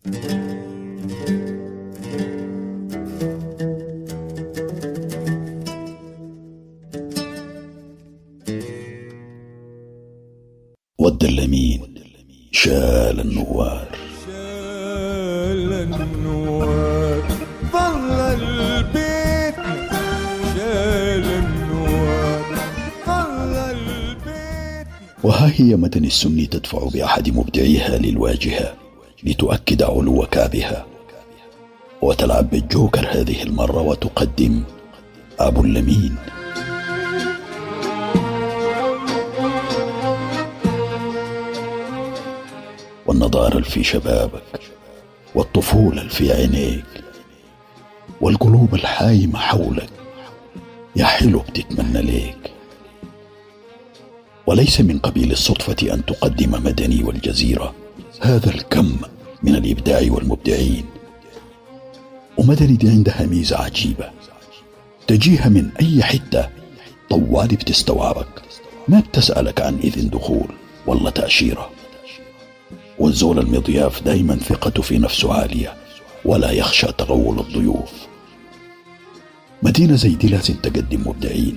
ود اللمين شال النوار، شال النوار ظل البيت، شال النوار ظل البيت. وها هي مدني السني تدفع بأحد مبدعيها للواجهة لتؤكد علو كعبها، وتلعب بالجوكر هذه المرة وتقدم أبو اللمين. والنضارة في شبابك، والطفولة في عينيك، والقلوب الحايمة حولك يا حلو بتتمنى ليك. وليس من قبيل الصدفة أن تقدم مدني والجزيرة هذا الكم من الإبداع والمبدعين. ومدني دي عندها ميزة عجيبة، تجيها من أي حتة طوال بتستوعبك، ما بتسألك عن إذن دخول ولا تأشيرة. والزول المضياف دايما ثقته في نفسه عالية ولا يخشى تغول الضيوف. مدينة زي دي لازم تقدم مبدعين.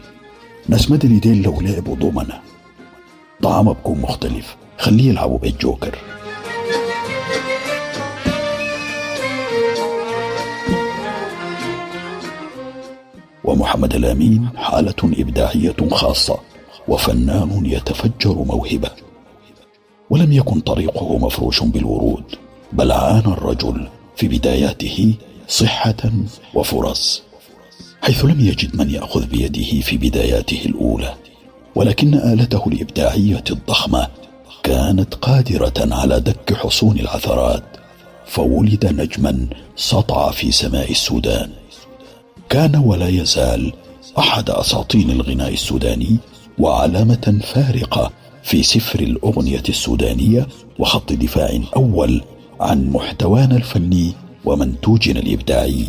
ناس مدني ديل لو لعبوا ضمنة طعمها بكون مختلف، خليه يلعبوا بالجوكر. ومحمد الأمين حالة إبداعية خاصة، وفنان يتفجر موهبة، ولم يكن طريقه مفروش بالورود، بل عانى الرجل في بداياته صحة وفرص، حيث لم يجد من يأخذ بيده في بداياته الأولى، ولكن آلته الإبداعية الضخمة كانت قادرة على دك حصون العثرات، فولد نجما سطع في سماء السودان. كان ولا يزال أحد أساطين الغناء السوداني، وعلامة فارقة في سفر الأغنية السودانية، وخط دفاع أول عن محتوانا الفني ومنتوجنا الإبداعي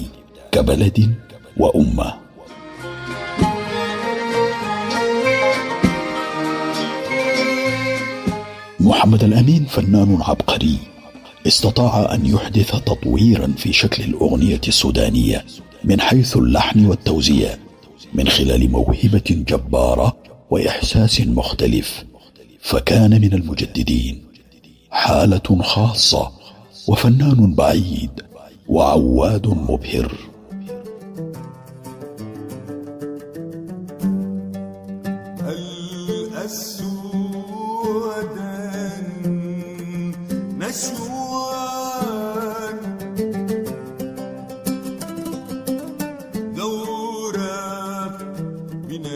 كبلد وأمة. محمد الأمين فنان عبقري، استطاع أن يحدث تطويرا في شكل الأغنية السودانية من حيث اللحن والتوزيع، من خلال موهبة جبارة وإحساس مختلف، فكان من المجددين، حالة خاصة وفنان بعيد وعواد مبهر. الأسودان نشوان دورة من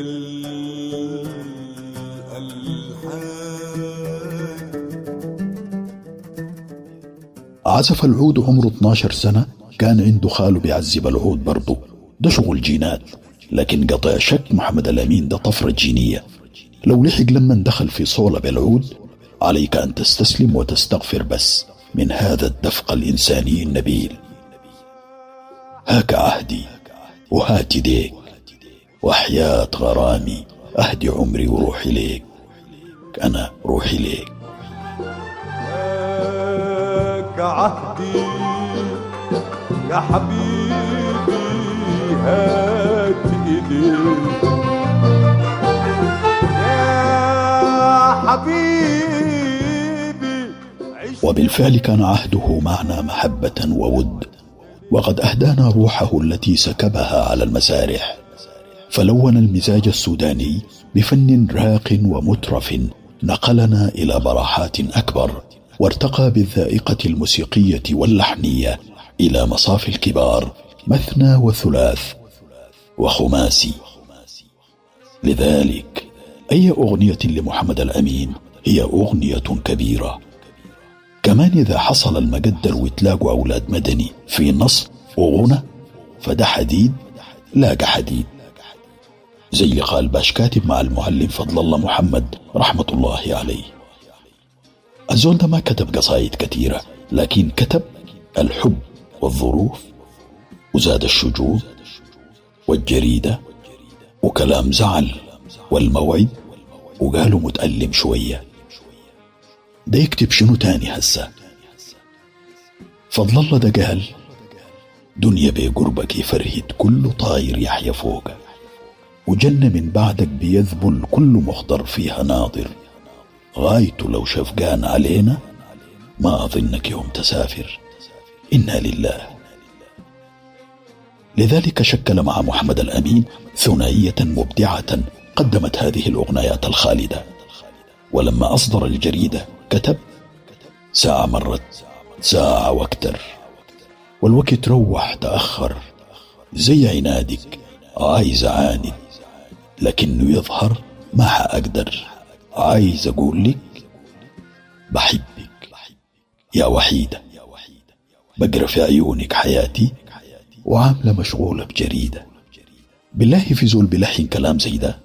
عزف العود عمره 12 سنة، كان عنده خاله بيعزف العود برضه، ده شغل جينات. لكن قطع شك محمد الأمين ده طفرة جينية. لو لحق لما دخل في صولة العود، عليك أن تستسلم وتستغفر بس من هذا الدفق الإنساني النبيل. هاك عهدي وهات ديك، وحياة غرامي أهدي عمري وروحي ليك، أنا روحي ليك. عهدي يا حبيبي هات ايديك يا حبيبي. وبالفعل كان عهده معنا محبة وود، وقد أهدانا روحه التي سكبها على المسارح، فلون المزاج السوداني بفن راق ومترف نقلنا إلى براحات أكبر، وارتقى بالذائقة الموسيقية واللحنية إلى مصاف الكبار، مثنى وثلاث وخماسي. لذلك أي أغنية لمحمد الأمين هي أغنية كبيرة. كمان إذا حصل المقدر وتلاقوا أولاد مدني في نص وغنى، فده حديد لاقى حديد، زي اللي قال باش كاتب مع المعلم فضل الله محمد رحمة الله عليه. الزول ده ما كتب قصايد كثيرة، لكن كتب الحب والظروف، وزاد الشجون والجريدة، وكلام زعل والموعد، وقالوا متألم شوية. ده يكتب شنو تاني هسه؟ فضل الله ده قال: دنيا بقربك يفرهد كل طاير يحيا فوقه، وجنة من بعدك بيذبل كل مخضر فيها ناظر، غايته لو شفقان علينا ما أظنك يوم تسافر، إنا لله. لذلك شكل مع محمد الأمين ثنائية مبدعة قدمت هذه الأغنيات الخالدة. ولما أصدر الجريدة كتب: ساعة مرت، ساعة واكتر، والوقت روح تأخر، زي عنادك عايز أعاند، لكنه يظهر ما حأقدر، عايز أقول لك بحبك يا وحيدة، بقرا في عيونك حياتي وعاملة مشغولة بجريدة. بالله في زول بلحن كلام زي ده؟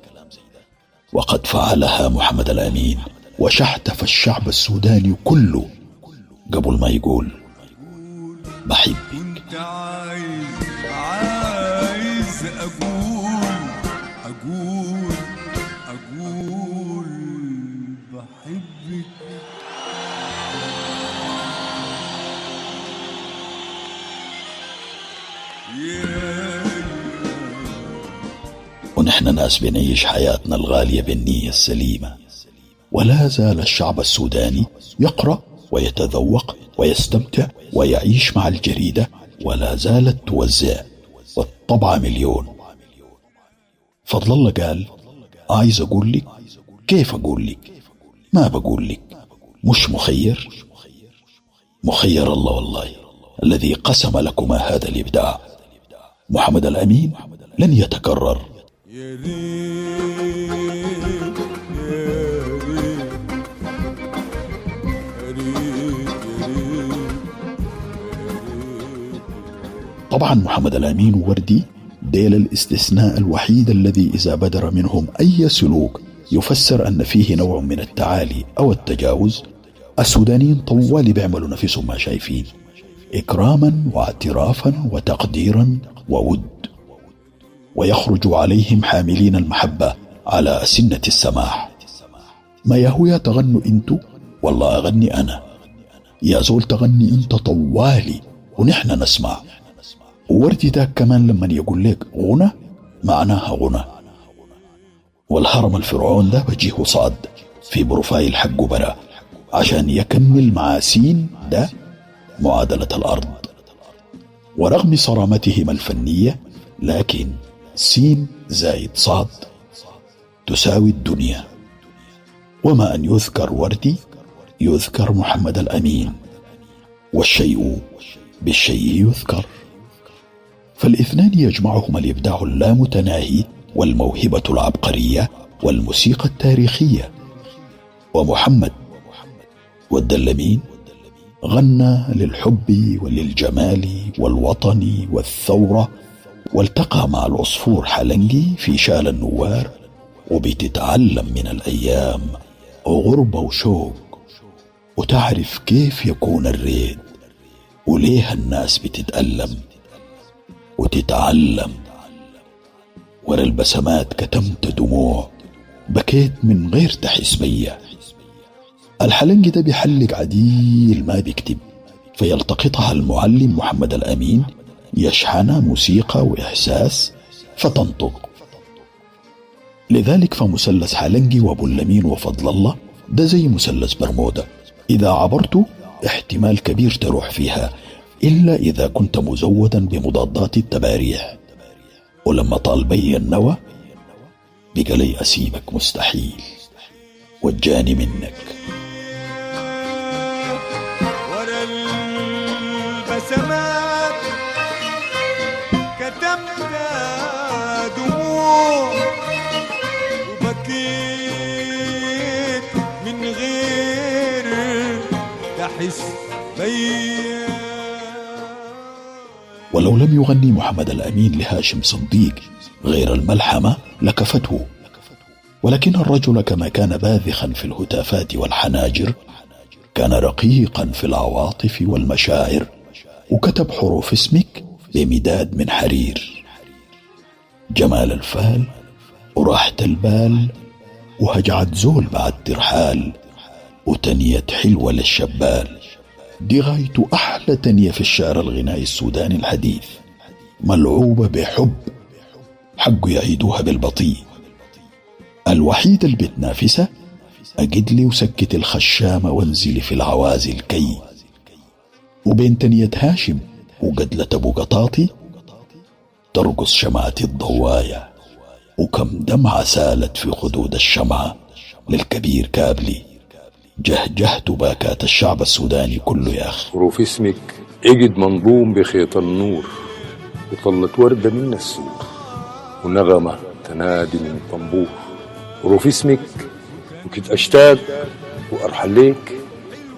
وقد فعلها محمد الأمين وشحتف الشعب السوداني كله قبل ما يقول بحبك. كنت عايز أقول بحبك. ونحن ناس بنعيش حياتنا الغالية بالنية السليمة، ولا زال الشعب السوداني يقرأ ويتذوق ويستمتع ويعيش مع الجريدة، ولا زالت توزع، والطبعة مليون. فضل الله قال: عايز أقول لك. كيف أقول لك؟ ما بقول لك. مش مخير؟ مخير الله والله الذي قسم لكما هذا الإبداع. محمد الأمين لن يتكرر. يا ريت يا ريت يا ريت يا ريت. طبعا محمد الأمين ووردي ديل الاستثناء الوحيد الذي إذا بدر منهم أي سلوك يفسر أن فيه نوع من التعالي أو التجاوز، السودانيين طوال بيعملوا نفسهم ما شايفين، إكراما واعترافا وتقديرا وود، ويخرج عليهم حاملين المحبة على أسنة السماح. ما يا تغنوا انتو والله أغني أنا، يا زول تغني انت طوالي ونحن نسمع. ووردي ده كمان لما يقول لك غنى معناها غنى. والهرم الفرعون ده بجيه صاد في بروفايل حقه برا عشان يكمل مع سين ده معادلة الأرض. ورغم صرامتهما الفنية، لكن سين زائد صاد تساوي الدنيا. وما أن يذكر وردي يذكر محمد الأمين، والشيء بالشيء يذكر، فالاثنان يجمعهما الإبداع اللامتناهي والموهبة العبقرية والموسيقى التاريخية. ومحمد والدلمين غنى للحب وللجمال والوطن والثورة، والتقى مع العصفور حلنجي في شال النوار، وبتتعلم من الأيام غربة وشوق، وتعرف كيف يكون الريد وليه الناس بتتألم، وتتعلم ورا البسمات كتمت دموع، بكيت من غير تحسبية. الحلنجي ده بيحلق عديل ما بيكتب، فيلتقطها المعلم محمد الأمين يشحن موسيقى وإحساس فتنطق. لذلك فمثلث حلنجي وأبو اللمين وفضل الله ده زي مثلث برمودا، إذا عبرته احتمال كبير تروح فيها، إلا إذا كنت مزودا بمضادات التباريح. ولما طال بي النوى بقى لي أسيبك مستحيل، وجاني منك. ورا البسمات كتمت دموع، وبكيت من غير تحس بيا. ولو لم يغني محمد الأمين لهاشم صديق غير الملحمة لكفته، ولكن الرجل كما كان باذخا في الهتافات والحناجر كان رقيقا في العواطف والمشاعر، وكتب حروف اسمك بمداد من حرير. جمال الفال وراحة البال وهجعت زول بعد ترحال، وتنية حلوة للشبال، دي غايته أحلى تانية في الشعر الغنائي السوداني الحديث، ملعوبة بحب، حقه يعيدوها بالبطيء. الوحيدة اللي بتنافسها أجد لي وسكت الخشامة وانزلي في العوازل كي، وبين تنية هاشم وقدلة أبو قطاطي ترقص شمعة الضوايا، وكم دمعة سالت في خدود الشمعة للكبير كابلي. جهجهت باكات الشعب السوداني كله يا أخ. حروف اسمك اجد منظوم بخيط النور، وطلت وردة من السور، ونغمة تنادي من طنبور. حروف اسمك وكنت أشتاق وأرحل ليك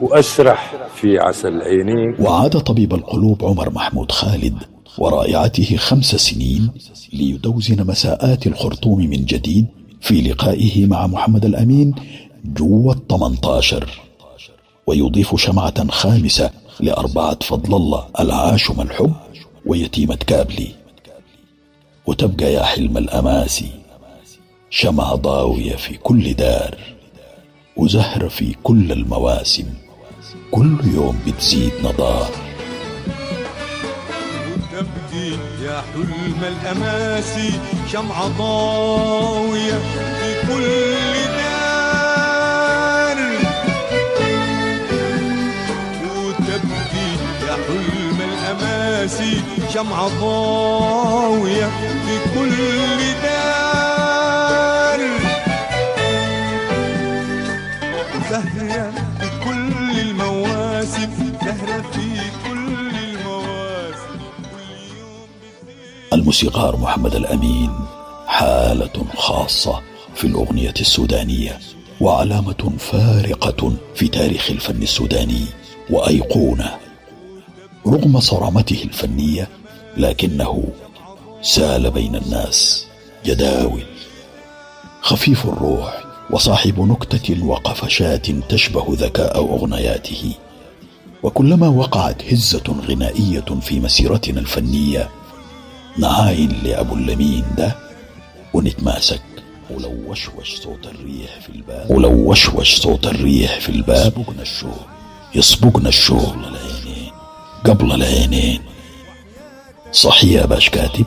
وأسرح في عسل عينيك. وعاد طبيب القلوب عمر محمود خالد ورائعته 5 سنين ليدوزن مساءات الخرطوم من جديد في لقائه مع محمد الأمين جوة 18، ويضيف شمعة خامسة ل4 فضل الله العاشم الحب ويتيمة كابلي. وتبقى يا حلم الأماسي شمعة ضاوية في كل دار، وزهرة في كل المواسم، كل يوم بتزيد نضار. وتبدي يا حلم الأماسي شمعة ضاوية في كل دار، وتبدي يا حلم الأماسي شمعة ضاوية في كل دار، زهرة في كل المواسم، زهرة في كل المواسم، كل يوم الموسيقار محمد الأمين حالة خاصة في الأغنية السودانية، وعلامة فارقة في تاريخ الفن السوداني، وأيقونة. رغم صرامته الفنية لكنه سال بين الناس جداول، خفيف الروح وصاحب نكتة وقفشات تشبه ذكاء أغنياته. وكلما وقعت هزة غنائية في مسيرتنا الفنية نعاين لأبو اللمين ده ونتماسك. ولو وشوش صوت الريح في الباب، ولو وشوش صوت الريح في الباب يسبقنا الشوق، يسبقنا الشوق العينين قبل العينين. صحي يا باش كاتب؟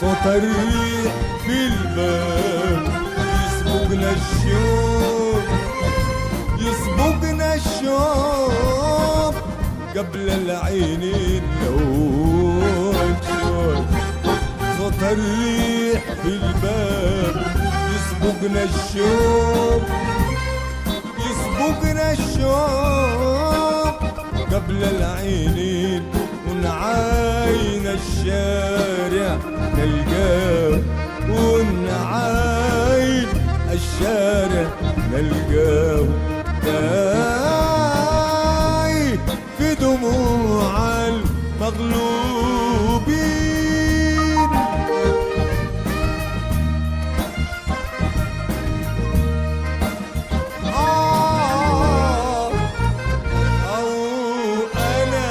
صوت الريح في الباب يسبقنا الشوق، يسبقنا الشوق قبل العينين. لو صوت الريح في الباب يسبقنا الشوق، يسبقنا الشوق قبل العينين، ونعاين الشارع نلقاه، ونعاين الشارع نلقاه تايه في دموع المغلوبين. أو أنا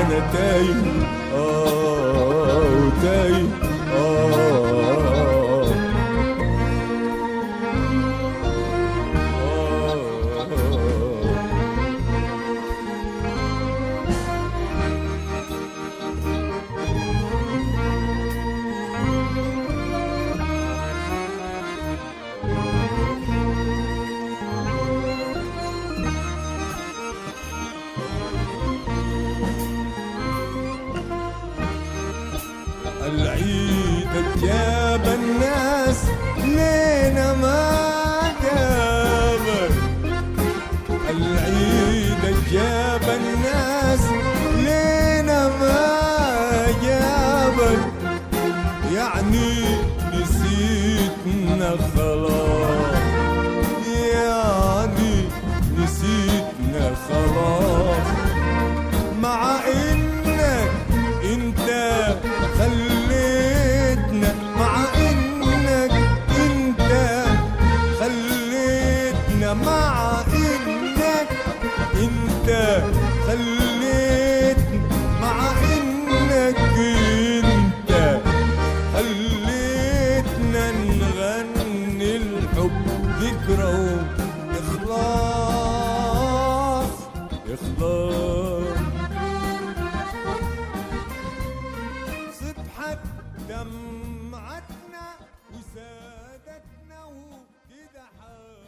أنا تايه، وتايه العيد جاب الناس لينا ما جابك، العيد جاب الناس لينا ما جابك، يعني نسيتنا خلاص، يعني نسيتنا خلاص، مع انك انت خليتنا، مع انك انت خليتنا، مع انك انت خليتنا، مع انك خليتنا نغني الحب ذكرى وإخلاص إخلاص. صبحت دمعتنا وسادتنا وكده حال